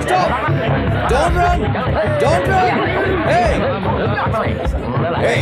Stop! Don't run! Don't run! Hey! Hey!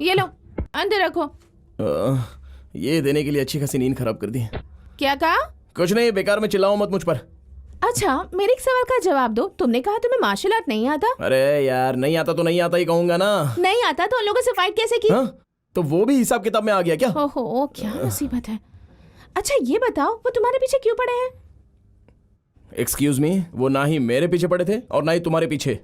ये लो, अंदर रखो। ये देने के लिए अच्छी खासी नींद खराब कर दी। क्या कहा? कुछ नहीं, बेकार में चिल्लाओ मत मुझ पर। अच्छा, मेरे एक सवाल का जवाब दो। तुमने कहा तुम्हें मार्शल आर्ट नहीं आता। अरे यार, नहीं आता तो नहीं आता ही कहूंगा ना। नहीं आता तो उन लोगों से फाइट कैसे की? तो वो भी हिसाब किताब में आ गया क्या? ओहो, क्या मुसीबत है। अच्छा ये बताओ, वो तुम्हारे पीछे क्यों पड़े हैं? एक्सक्यूज मी, वो ना ही मेरे पीछे पड़े थे और ना ही तुम्हारे पीछे।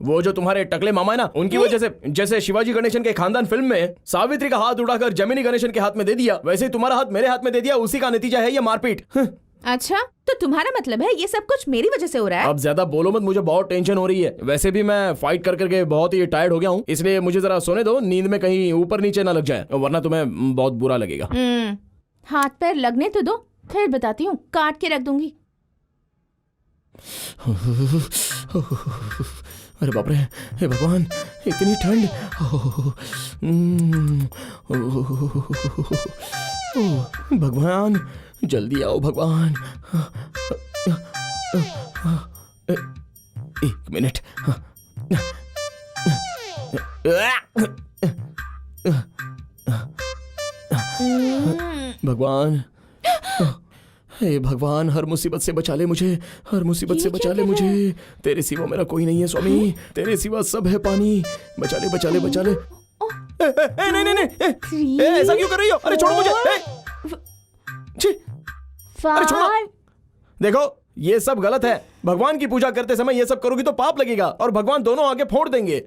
वो जो तुम्हारे टकले मामा है ना, उनकी वजह से, जैसे शिवाजी गणेशन के खानदान फिल्म में सावित्री का हाथ उड़ाकर जमिनी गणेशन के हाथ में दे दिया, वैसे ही तुम्हारा हाथ मेरे हाथ में दे दिया। उसी का नतीजा है ये मारपीट। अच्छा, तो तुम्हारा मतलब है ये सब कुछ मेरी वजह से हो रहा है? अब ज्यादा बोलो मत, मुझे बहुत टेंशन हो रही है। वैसे भी मैं फाइट कर करके बहुत ही टायर्ड हो गया हूँ, इसलिए मुझे जरा सोने दो, नींद में कहीं ऊपर नीचे ना लग जाए, वरना तुम्हें बहुत बुरा लगेगा। हाथ पैर लगने तो दो, फिर बताती हूँ, काट के रख दूंगी। अरे बाप रे, हे भगवान, इतनी ठंड। भगवान जल्दी आओ भगवान। एक मिनट। भगवान, हे भगवान, हर मुसीबत से बचा ले मुझे, हर मुसीबत से बचा ले मुझे। तेरे सिवा मेरा कोई नहीं है स्वामी, तेरे सिवा सब है पानी। बचा ले बचा ले बचा ले। नहीं नहीं नहीं, ऐसा क्यों कर रही हो? अरे छोड़ो मुझे। अरे छोड़ो। देखो, ये सब गलत है। भगवान की पूजा करते समय ये सब करोगी तो पाप लगेगा और भगवान दोनों आगे फोड़ देंगे।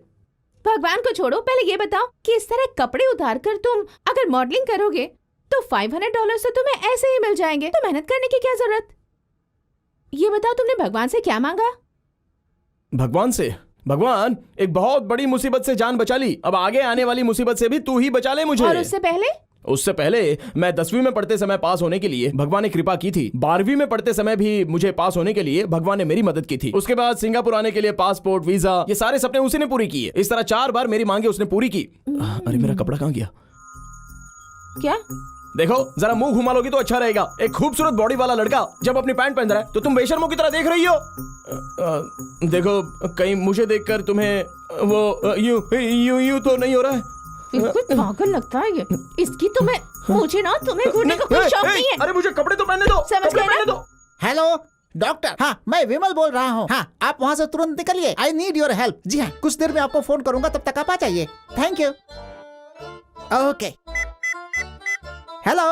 भगवान को छोड़ो, पहले ये बताओ कि इस तरह कपड़े उतार कर तुम अगर मॉडलिंग करोगे तो $500 तो तुम्हें ऐसे ही मिल जाएंगे, तो मेहनत करने की क्या जरूरत? ये बताओ, तुमने भगवान से क्या मांगा? भगवान से? भगवान, एक बहुत बड़ी मुसीबत से जान बचा ली, अब आगे आने वाली मुसीबत से भी तू ही बचा ले मुझे। और उससे पहले? उससे पहले मैं 10वीं में पढ़ते समय पास होने के लिए भगवान ने कृपा की थी। 12वीं में पढ़ते समय भी मुझे पास होने के लिए भगवान ने मेरी मदद की थी। उसके बाद सिंगापुर आने के लिए पासपोर्ट, वीजा, ये सारे सपने उसी ने पूरी किए। इस तरह 4 बार मेरी मांगे उसने पूरी की। अरे मेरा कपड़ा कहाँ गया? क्या? देखो, जरा मुंह घुमा लोगी तो अच्छा रहेगा। एक खूबसूरत बॉडी वाला लड़का जब अपनी पैंट पहन रहा है तो तुम बेशर्मों की तरह देख रही हो। देखो, कहीं मुझे देखकर तुम्हें वो यूं तो नहीं हो रहा है? कुछ पागल लगता है ये। इसकी तो मैं मुझे ना तुम्हें घूरने का कोई शौक नहीं है। अरे मुझे कपड़े तो पहनने दो, समझ कपड़े गए ना? पहनने दो। हेलो डॉक्टर, हाँ मैं विमल बोल रहा हूँ। हाँ आप वहाँ से तुरंत निकलिए, आई नीड योर हेल्प। जी हाँ, कुछ देर में आपको फोन करूंगा, तब तक आप आ जाइए। Thank you. ओके। हेलो,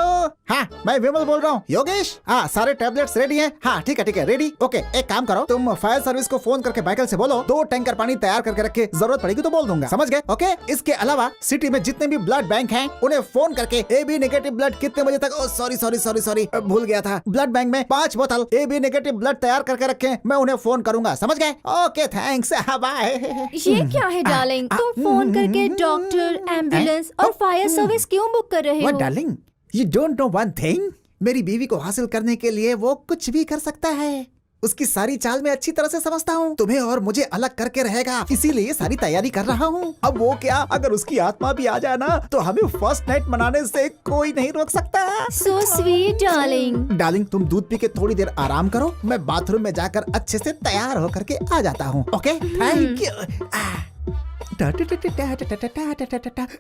हाँ मैं विमल बोल रहा हूँ। योगेश, हाँ सारे टैबलेट्स रेडी हैं? हाँ ठीक है रेडी। ओके एक काम करो, तुम फायर सर्विस को फोन करके बाइकल से बोलो 2 टैंकर पानी तैयार करके रखे, जरूरत पड़ेगी तो बोल दूंगा। समझ गए? ओके। इसके अलावा सिटी में जितने भी ब्लड बैंक हैं उन्हें फोन करके AB नेगेटिव ब्लड कितने बजे तक, सॉरी भूल गया था, ब्लड बैंक में 5 बोतल AB नेगेटिव ब्लड तैयार करके रखे, मैं उन्हें फोन करूंगा। समझ गए? Okay thanks, bye. ये क्या है डार्लिंग, तुम फोन करके डॉक्टर, एम्बुलेंस और फायर सर्विस क्यों बुक कर रहे हो? Darling, you don't know one thing, मेरी बीवी को हासिल करने के लिए वो कुछ भी कर सकता है। उसकी सारी चाल मैं अच्छी तरह से समझता हूँ। तुम्हें और मुझे अलग करके रहेगा, इसीलिए सारी तैयारी कर रहा हूँ। अब वो क्या, अगर उसकी आत्मा भी आ जाए ना तो हमें फर्स्ट नाइट मनाने से कोई नहीं रोक सकता। So sweet darling. डार्लिंग तुम दूध पी के थोड़ी देर आराम करो, मैं बाथरूम में जाकर अच्छे से तैयार होकर के आ जाता हूँ। Okay thank you.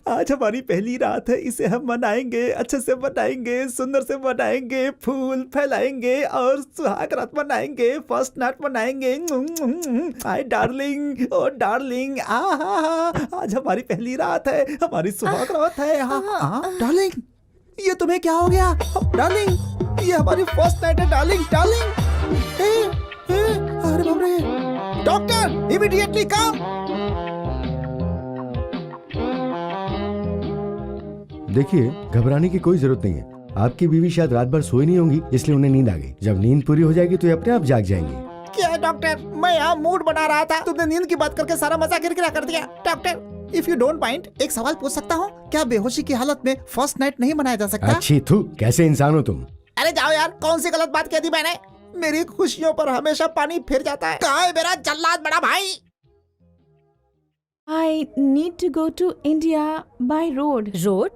आज हमारी पहली रात है, इसे हम मनाएंगे, अच्छे से मनाएंगे, सुंदर से मनाएंगे, फूल फैलाएंगे और सुहाग रात मनाएंगे, फर्स्ट नाइट मनाएंगे। हाय डार्लिंग, ओ डार्लिंग, आज हमारी पहली रात है, हमारी सुहाग रात है। डार्लिंग ये तुम्हें क्या हो गया? डार्लिंग ये हमारी फर्स्ट नाइट है। डार्लिंग अरे बाप रे, डॉक्टर इमीडिएटली कम। देखिए घबराने की कोई जरूरत नहीं है। आपकी बीवी शायद रात भर सोई नहीं होंगी, इसलिए उन्हें नींद आ गई। जब नींद पूरी हो जाएगी तो ये अपने आप जाग जाएंगी। क्या डॉक्टर, मैं यहाँ मूड बना रहा था, तुमने नींद की बात करके सारा मजा गिरगिरा कर दिया। Doctor if you don't mind, एक सवाल पूछ सकता हूँ? क्या बेहोशी की हालत में फर्स्ट नाइट नहीं मनाया जा सकता? अच्छी थू, कैसे इंसान हो तुम? अरे जाओ यार, कौन सी गलत बात कह दी मैंने? मेरी खुशियों पर हमेशा पानी फिर जाता है। कहाँ है मेरा जल्लाद बड़ा भाई? I need to go to India by road. Road?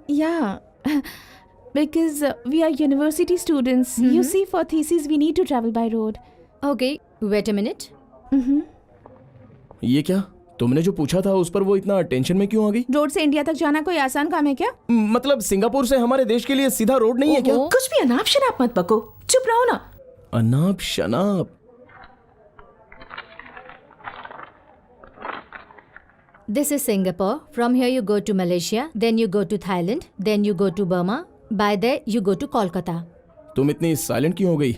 Yeah. Because we are university students. You see, for thesis we need to travel by road. Okay wait a minute. ये क्या, तुमने जो पूछा था उस पर वो इतना टेंशन में क्यों आ गई? रोड से इंडिया तक जाना कोई आसान काम है क्या? मतलब सिंगापुर से हमारे देश के लिए सीधा रोड नहीं है क्या? कुछ भी अनाप शनाप मत बको, चुप रहो ना। अनाप शनाप? This is Singapore. From here you go to Malaysia, then you go to Thailand, then you go to Burma. By there you go to Kolkata. तुम इतनी साइलेंट क्यों हो गई?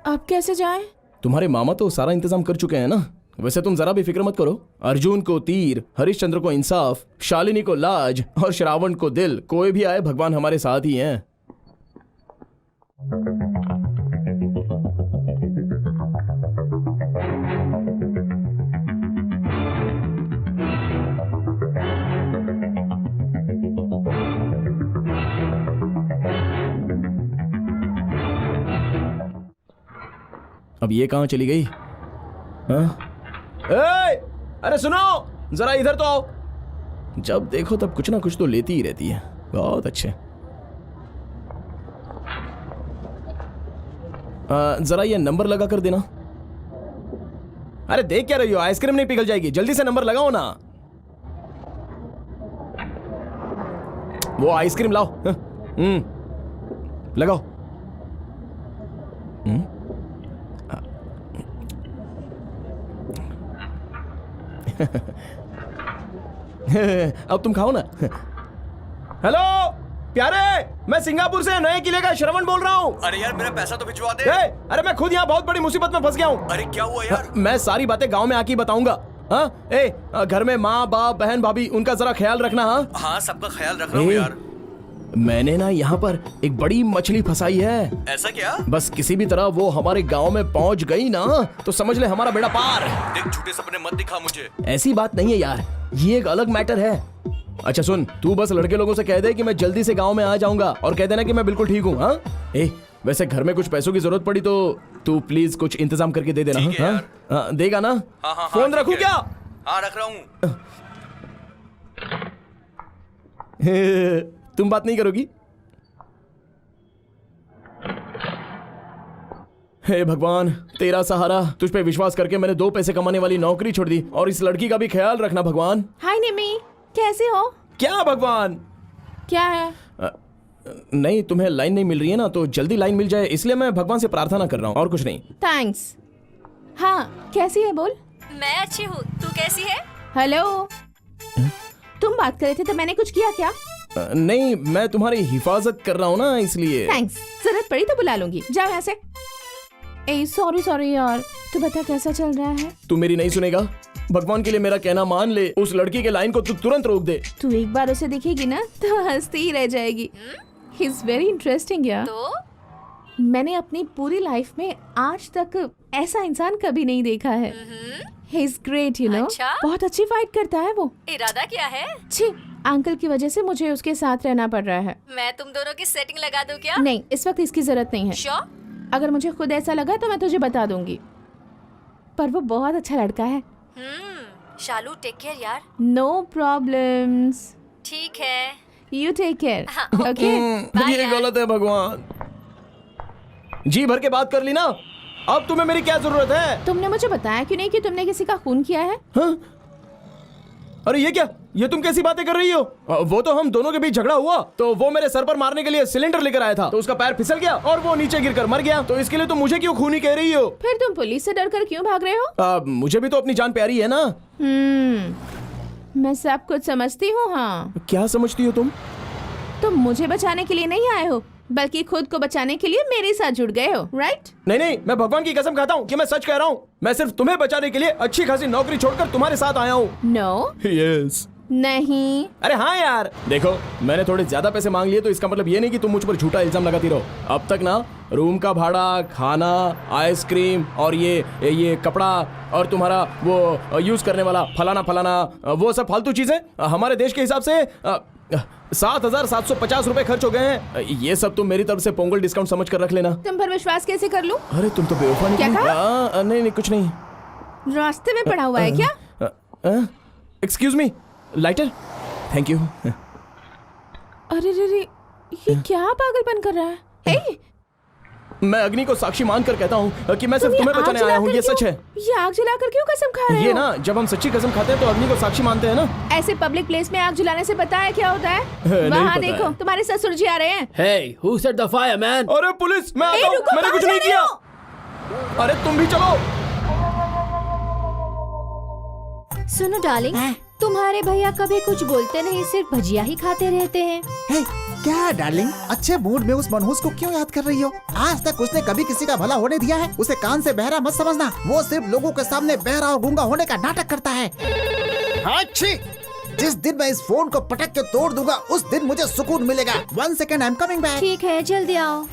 अब कैसे जाएं? तुम्हारे मामा तो सारा इंतजाम कर चुके हैं ना। वैसे तुम जरा भी फिक्र मत करो। अर्जुन को तीर, हरिश्चंद्र को इंसाफ, शालिनी को लाज और श्रावण को दिल, कोई भी आए भगवान हमारे साथ ही हैं। अब ये कहाँ चली गई? अरे सुनो, जरा इधर तो आओ। जब देखो तब कुछ ना कुछ तो लेती ही रहती है। बहुत अच्छे। जरा ये नंबर लगा कर देना। अरे देख क्या रही हो, आइसक्रीम नहीं पिघल जाएगी, जल्दी से नंबर लगाओ ना। वो आइसक्रीम लाओ। लगाओ। अब तुम खाओ ना। हेलो प्यारे, मैं सिंगापुर से नए किले का श्रवण बोल रहा हूँ। अरे यार मेरा पैसा तो भिजवा दे। अरे मैं खुद यहाँ बहुत बड़ी मुसीबत में फंस गया हूँ। अरे क्या हुआ यार? मैं सारी बातें गांव में आके बताऊंगा। घर में माँ बाप बहन भाभी उनका जरा ख्याल रखना। हाँ सबका ख्याल रख रहा हूँ यार। मैंने ना यहाँ पर एक बड़ी मछली फंसाई है। ऐसा क्या? बस किसी भी तरह वो हमारे गांव में पहुंच गई ना तो समझ ले हमारा बेड़ा पार। देख झूठे सपने मत दिखा मुझे। ऐसी बात नहीं है यार, ये एक अलग मैटर है। अच्छा सुन, तू बस लड़के लोगों से कह दे कि मैं जल्दी से गांव में आ जाऊंगा और कह देना कि मैं बिल्कुल ठीक हूँ। हाँ वैसे घर में कुछ पैसों की जरूरत पड़ी तो तू प्लीज कुछ इंतजाम करके दे देना। हाँ देगा ना? हाँ, फोन रखूं क्या? हाँ रख रहा हूँ। तुम बात नहीं करोगी? हे भगवान, तेरा सहारा, तुझ पे विश्वास करके मैंने 2 पैसे कमाने वाली नौकरी छोड़ दी और इस लड़की का भी ख्याल रखना भगवान। हाय निमी, कैसे हो? क्या भगवान, क्या है? नहीं, तुम्हें लाइन नहीं मिल रही है ना, तो जल्दी लाइन मिल जाए इसलिए मैं भगवान से प्रार्थना कर रहा हूँ, और कुछ नहीं। थैंक्स। हाँ, कैसी है बोल? मैं अच्छी हूँ, तू कैसी है? हेलो, तुम बात कर रहे थे तो मैंने कुछ किया क्या? नहीं, मैं तुम्हारी हिफाजत कर रहा हूँ ना, इसलिए। थैंक्स, जरूरत पड़ी तो बुला लूंगी। जाओ यहाँ से। ए सॉरी यार, तू बता कैसा चल रहा है? तू मेरी नहीं सुनेगा? भगवान के लिए मेरा कहना मान ले, उस लड़की के लाइन को तू तुरंत रोक दे। तू एक बार उसे दिखेगी ना तो हंसती ही रह जाएगी। ही इज वेरी इंटरेस्टिंग यार। तो मैंने अपनी पूरी लाइफ में आज तक ऐसा इंसान कभी नहीं देखा है। He is great, you know. अच्छा? बहुत अच्छी फाइट करता है वो। इरादा क्या है? छी, अंकल की वजह से मुझे उसके साथ रहना पड़ रहा है। मैं तुम दोनों की सेटिंग लगा दूं क्या? नहीं, इस वक्त इसकी जरूरत नहीं है। श्योर? अगर मुझे खुद ऐसा लगा तो मैं तुझे बता दूंगी। पर वो बहुत अच्छा लड़का है। शालू टेक केयर यार। No problems. ठीक है। You take care. हाँ, ओके। ये यार। गलत है भगवान। जी भर के बात कर ली ना, अब तुम्हें मेरी क्या जरूरत है? तुमने मुझे बताया क्यों नहीं कि तुमने किसी का खून किया है? हाँ? अरे ये क्या, ये तुम कैसी बातें कर रही हो? वो तो हम दोनों के बीच झगड़ा हुआ, तो वो मेरे सर पर मारने के लिए सिलेंडर लेकर आया था, तो उसका पैर फिसल गया और वो नीचे गिरकर मर गया। तो इसके लिए तुम मुझे क्यों खूनी कह रही हो? फिर तुम पुलिस से डरकर क्यों भाग रहे हो? मुझे भी तो अपनी जान प्यारी है ना। मैं सब कुछ समझती हूँ। हाँ, क्या समझती हो तुम? तुम मुझे बचाने के लिए नहीं आए हो, बल्कि खुद को बचाने के लिए मेरे साथ जुड़ गए हो, राइट? नहीं, मैं भगवान की कसम खाता हूँ कि मैं सच कह रहा हूँ। मैं सिर्फ तुम्हें बचाने के लिए अच्छी खासी नौकरी छोड़कर तुम्हारे साथ आया हूँ। No, yes. नहीं। अरे हाँ यार, देखो मैंने थोड़े ज्यादा पैसे मांग लिए, तो इसका मतलब ये नहीं कि तुम मुझ पर झूठा इल्जाम लगाती रहो। अब तक ना रूम का भाड़ा, खाना, आइसक्रीम और ये कपड़ा और तुम्हारा वो यूज करने वाला फलाना वो सब फालतू चीजें हमारे देश के हिसाब से 7,750 रुपए खर्च हो गए हैं। ये सब तुम मेरी तरफ से पोंगल डिस्काउंट समझ कर रख लेना। तुम पर विश्वास कैसे कर लूं? अरे तुम तो बेवफा क्या निकली। कहा? नहीं कुछ नहीं। रास्ते में पड़ा हुआ है क्या? Excuse me, lighter. Thank you. अरे रे, ये क्या पागलपन कर रहा है? हे, मैं अग्नि को साक्षी मानकर कहता हूँ कि मैं सिर्फ तुम तुम्हें आग बचाने आया हूँ, जलाकर ये सच क्यों- है। ये आग जलाकर क्यों कसम खा रहे ये हो? ना, जब हम सच्ची कसम खाते हैं तो अग्नि को साक्षी मानते हैं ना। ऐसे पब्लिक प्लेस में आग जलाने से पता है क्या होता है? नहीं वहाँ पता देखो, है। तुम्हारे ससुर जी आ रहे हैं। Hey, who set the fire, man? अरे पुलिस, मैं ए, आता हूँ, रुको, मैंने कहाँ कुछ जा नहीं रहे किया। हो? अरे तुम भी चलो। सुनो डार्लिंग, तुम्हारे भैया कभी कुछ बोलते नहीं, सिर्फ भजिया ही खाते रहते हैं। हे, क्या डार्लिंग, अच्छे मूड में उस मनहूस को क्यों याद कर रही हो? आज तक उसने कभी किसी का भला होने दिया है? उसे कान से बहरा मत समझना, वो सिर्फ लोगों के सामने बहरा और गूंगा होने का नाटक करता है। अच्छी, जिस दिन मैं इस फोन को पटक के तोड़ दूंगा, उस दिन मुझे सुकून मिलेगा। 1 second, I am coming back. ठीक है, जल्दी आओ।